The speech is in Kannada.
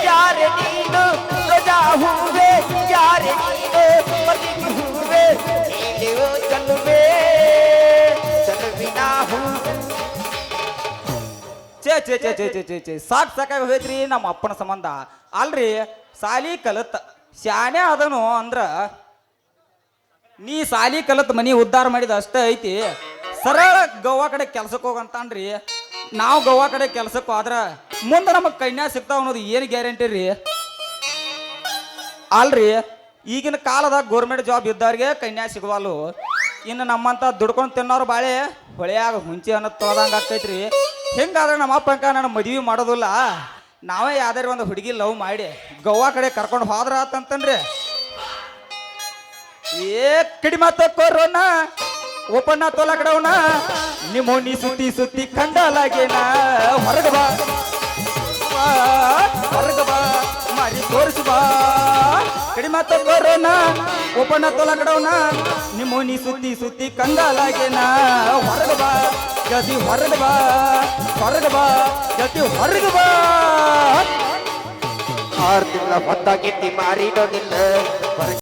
ಯಾರೆ ನೀನು ಪ್ರಜಾ ಹೂವೆ ಯಾರೆ ನೀನು ಪತಿ ಹೂವೆ ನೀನು ಚಲುವೆ ಚಲುವಿನ ಹೂ ಚೇ ಸಾಕ್ ಸಾಕಾಗಿ ಹೋಯ್ತ್ರಿ ನಮ್ಮ ಅಪ್ಪನ ಸಂಬಂಧ ಅಲ್ರಿ ಸಾಲಿ ಕಲತ್ ಶಾನೆ ಅದನು ಅಂದ್ರ ನೀ ಸಾಲಿ ಕಲತ್ ಮನಿ ಉದ್ಧಾರ ಮಾಡಿದ ಅಷ್ಟೇ ಐತಿ ಸರಳ ಗೋವಾ ಕಡೆ ಕೆಲ್ಸಕ್ಕೆ ಹೋಗಂತಾನ್ರಿ ನಾವು ಗೋವಾ ಕಡೆ ಕೆಲ್ಸಕ್ಕೆ ಹೋದ್ರ ಮುಂದೆ ನಮಗೆ ಕನ್ಯಾ ಸಿಗ್ತಾವ ಅನ್ನೋದು ಏನು ಗ್ಯಾರಂಟಿ ರೀ ಅಲ್ರಿ ಈಗಿನ ಕಾಲದಾಗ ಗೋರ್ಮೆಂಟ್ ಜಾಬ್ ಇದ್ದವ್ರಿಗೆ ಕನ್ಯಾ ಸಿಗವಲ್ಲು ಇನ್ನು ನಮ್ಮಂತ ದುಡ್ಕೊಂಡು ತಿನ್ನೋರು ಬಾಳೆ ಹೊಳೆಯಾಗ ಹುಂಚಿ ಅನ್ನೋದು ತೊಳ್ದಂಗೆ ಆಗ್ತೈತ್ರಿ ಹಿಂಗಾದ್ರೆ ನಮ್ಮ ಅಪ್ಪಂಕ ನಾನು ಮದುವೆ ಮಾಡೋದಿಲ್ಲ ನಾವೇ ಯಾವ್ದಾರು ಒಂದು ಹುಡುಗಿ ಲವ್ ಮಾಡಿ ಗೋವಾ ಕಡೆ ಕರ್ಕೊಂಡು ಹೋದ್ರ ಆತಂತನ್ರಿ ಏ ಕಡಿಮೆ ಕೊರೋನಾ ಓಪನ್ ತೋಲ ಕಡವನ ನಿಮ್ಮ ನೀ ಸುತ್ತಿ ಸುತ್ತಿ ಕಂಡಲಾಗೇನ ಹೊರಗ ಬಾ ಹೊರಗ ಬಾ ಮಾರಿ ತೋರಿಸು ಬಾ ಕಡಿಮೆ ಕೊರೋನಾ ಓಪನ್ ತೋಲ ಕಡವನ ನಿಮ್ಮ ನೀ ಸುತ್ತಿ ಸುತ್ತಿ ಕಂಡಲಾಗೇನ ಹೊರಗ ಬಾ ಜಲ್ದಿ ಹೊರಗ ಬಾ ಹೊರಗ ಬಾ ಜಲ್ದಿ ಹೊರಗ ಬಾ 6 ತಿಂಗಳ ಹೊತ್ತಾಗಿತ್ತಿ ಮಾರಿಡೋದಿಲ್ಲ